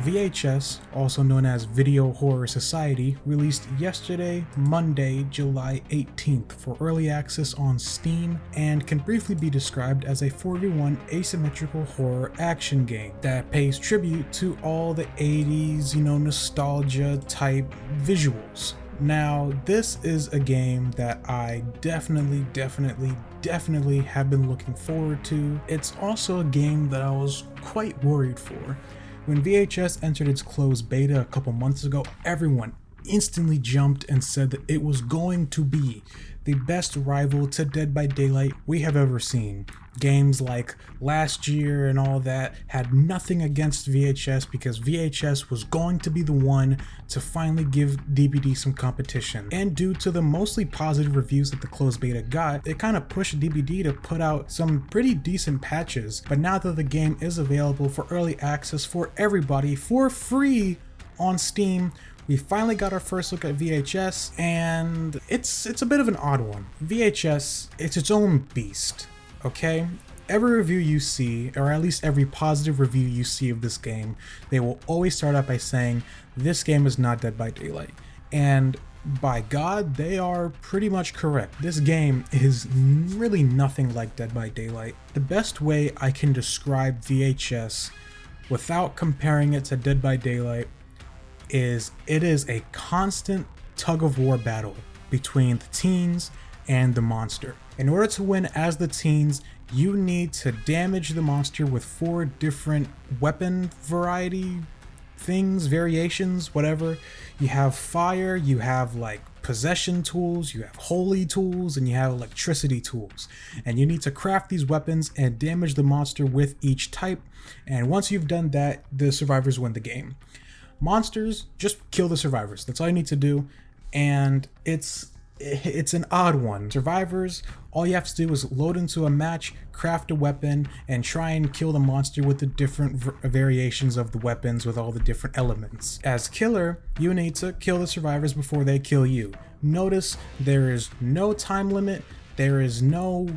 VHS, also known as Video Horror Society, released yesterday, Monday, July 18th for early access on Steam and can briefly be described as a 4v1 asymmetrical horror action game that pays tribute to all the 80s, nostalgia type visuals. Now, this is a game that I definitely have been looking forward to. It's also a game that I was quite worried for. When VHS entered its closed beta a couple months ago, everyone instantly jumped and said that it was going to be the best rival to Dead by Daylight we have ever seen. Games like Last Year and all that had nothing against VHS because VHS was going to be the one to finally give DBD some competition. And due to the mostly positive reviews that the closed beta got, it kind of pushed DBD to put out some pretty decent patches. But now that the game is available for early access for everybody for free on Steam, we finally got our first look at VHS, and it's a bit of an odd one. VHS, it's its own beast, okay? Every review you see, or at least every positive review you see of this game, they will always start out by saying, this game is not Dead by Daylight. And by God, they are pretty much correct. This game is really nothing like Dead by Daylight. The best way I can describe VHS without comparing it to Dead by Daylight is it is a constant tug-of-war battle between the teens and the monster. In order to win as the teens, you need to damage the monster with 4 different weapon variety things, variations, whatever. You have fire, you have like possession tools, you have holy tools, and you have electricity tools. And you need to craft these weapons and damage the monster with each type. And once you've done that, the survivors win the game. Monsters, just kill the survivors. That's all you need to do. And it's an odd one. Survivors, all you have to do is load into a match, craft a weapon, and try and kill the monster with the different variations of the weapons with all the different elements. As killer, you need to kill the survivors before they kill you. Notice there is no time limit. There is no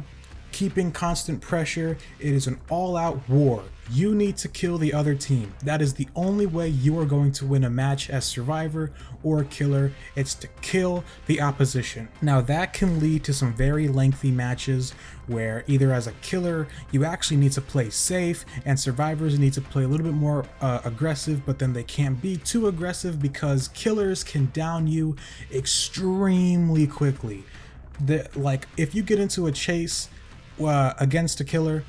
keeping constant pressure. It is an all-out war. You need to kill the other team. That is the only way you are going to win a match as survivor or killer. It's to kill the opposition. Now that can lead to some very lengthy matches where either as a killer you actually need to play safe and survivors need to play a little bit more aggressive, but then they can't be too aggressive because killers can down you extremely quickly. Like if you get into a chase against a killer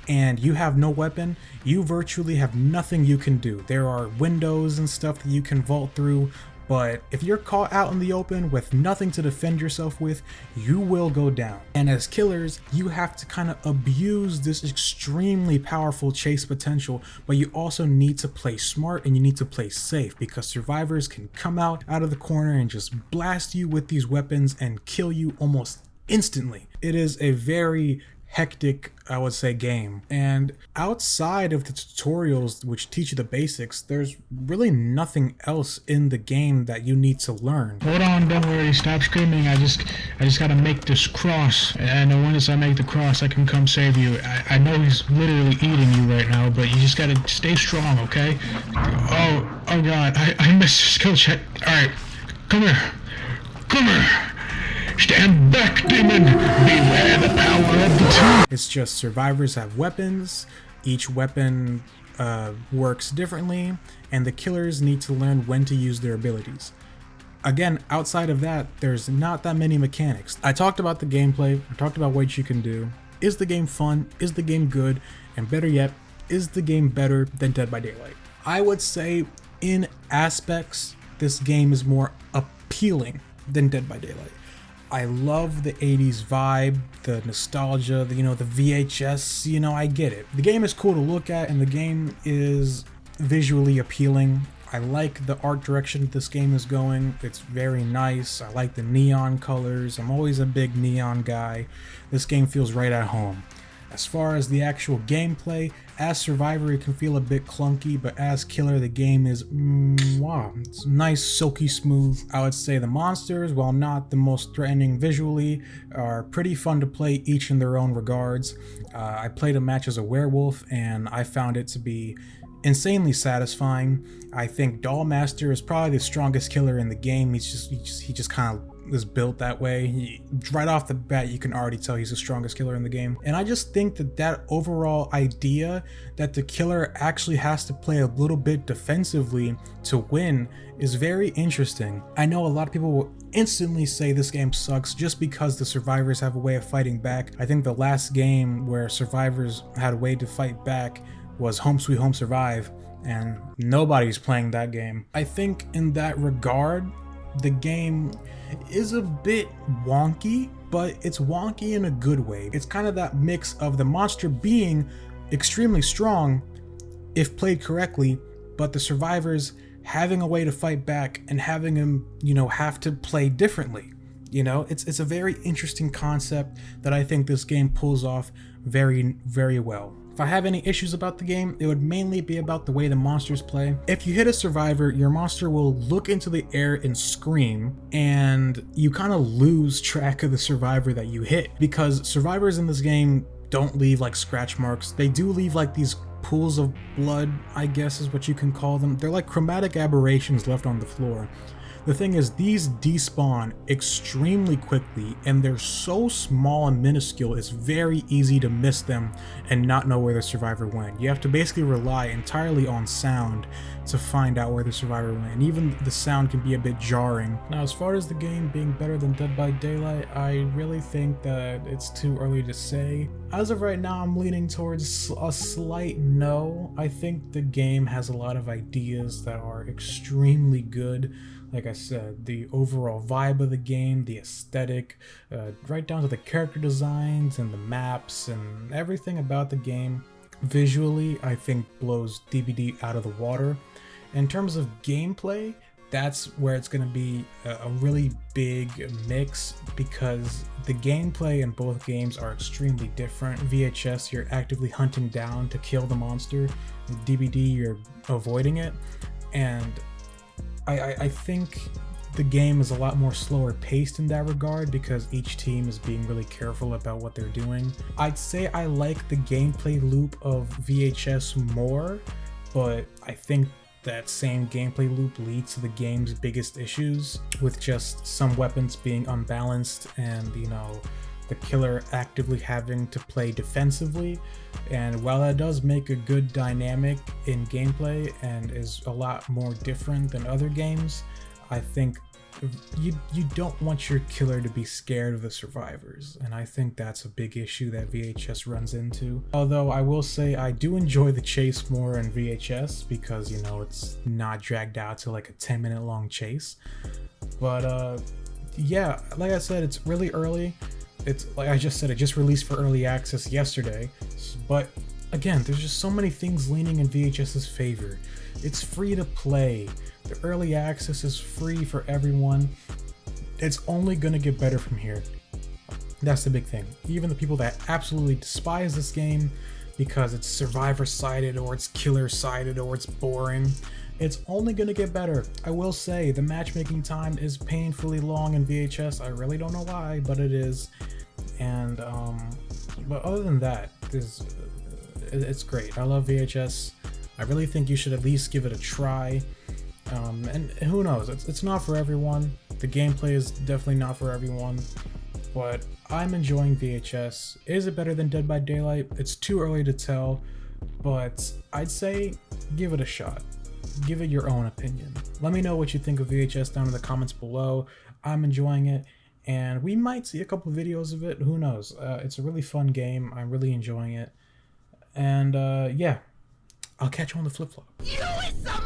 and you have no weapon, you virtually have nothing you can do. There are windows and stuff that you can vault through, but if you're caught out in the open with nothing to defend yourself with, you will go down. And as killers, you have to kind of abuse this extremely powerful chase potential, but you also need to play smart and you need to play safe because survivors can come out of the corner and just blast you with these weapons and kill you almost instantly. It is a very hectic, I would say, game. And outside of the tutorials which teach you the basics, there's really nothing else in the game that you need to learn. Hold on, don't worry, stop screaming. I just gotta make this cross, and once I make the cross I can come save you. I know he's literally eating you right now, but you just gotta stay strong, okay? Oh god, I missed the skill check. Alright, come here. Stand back, demon! Beware the power of the two! It's just survivors have weapons, each weapon works differently, and the killers need to learn when to use their abilities. Again, outside of that, there's not that many mechanics. I talked about the gameplay, I talked about what you can do. Is the game fun? Is the game good? And better yet, is the game better than Dead by Daylight? I would say in aspects, this game is more appealing than Dead by Daylight. I love the 80s vibe, the nostalgia, the VHS, I get it. The game is cool to look at and the game is visually appealing. I like the art direction this game is going. It's very nice. I like the neon colors. I'm always a big neon guy. This game feels right at home. As far as the actual gameplay, as Survivor it can feel a bit clunky, but as Killer the game is wow, it's nice, silky smooth. I would say the monsters, while not the most threatening visually, are pretty fun to play each in their own regards. I played a match as a werewolf and I found it to be insanely satisfying. I think Dollmaster is probably the strongest killer in the game. He just kind of is built that way. Right off the bat, you can already tell he's the strongest killer in the game. And I just think that overall idea that the killer actually has to play a little bit defensively to win is very interesting. I know a lot of people will instantly say this game sucks just because the survivors have a way of fighting back. I think the last game where survivors had a way to fight back was Home Sweet Home Survive, and nobody's playing that game. I think in that regard, the game is a bit wonky, but it's wonky in a good way. It's kind of that mix of the monster being extremely strong if played correctly, but the survivors having a way to fight back and having them, have to play differently. It's a very interesting concept that I think this game pulls off very, very well. If I have any issues about the game, it would mainly be about the way the monsters play. If you hit a survivor, your monster will look into the air and scream, and you kind of lose track of the survivor that you hit, because survivors in this game don't leave like scratch marks. They do leave like these pools of blood, I guess is what you can call them. They're like chromatic aberrations left on the floor. The thing is, these despawn extremely quickly, and they're so small and minuscule, it's very easy to miss them and not know where the survivor went. You have to basically rely entirely on sound to find out where the survivor went, and even the sound can be a bit jarring. Now, as far as the game being better than Dead by Daylight, I really think that it's too early to say. As of right now, I'm leaning towards a slight no. I think the game has a lot of ideas that are extremely good. Like I said, the overall vibe of the game, the aesthetic, right down to the character designs and the maps and everything about the game, visually, I think blows DBD out of the water. In terms of gameplay, that's where it's going to be a really big mix, because the gameplay in both games are extremely different. VHS, you're actively hunting down to kill the monster. In DBD, you're avoiding it. And I think the game is a lot more slower paced in that regard, because each team is being really careful about what they're doing. I'd say I like the gameplay loop of VHS more, but I think that same gameplay loop leads to the game's biggest issues, with just some weapons being unbalanced and, the killer actively having to play defensively. And while that does make a good dynamic in gameplay and is a lot more different than other games, I think you don't want your killer to be scared of the survivors, and I think that's a big issue that VHS runs into. Although I will say I do enjoy the chase more in VHS, because it's not dragged out to like a 10-minute long chase. But yeah, like I said, it's really early. It's like I just said, it just released for early access yesterday, but again, there's just so many things leaning in VHS's favor. It's free to play. The early access is free for everyone. It's only gonna get better from here. That's the big thing. Even the people that absolutely despise this game because it's survivor-sided or it's killer-sided or it's boring, it's only gonna get better. I will say the matchmaking time is painfully long in VHS. I really don't know why, but it is. And but other than that, it's great. I love VHS. I really think you should at least give it a try. And who knows? It's not for everyone. The gameplay is definitely not for everyone. But I'm enjoying VHS. Is it better than Dead by Daylight? It's too early to tell, but I'd say give it a shot. Give it your own opinion. Let me know what you think of VHS down in the comments below. I'm enjoying it, and we might see a couple videos of it. Who knows? It's a really fun game. I'm really enjoying it. And yeah, I'll catch you on the flip-flop. You is some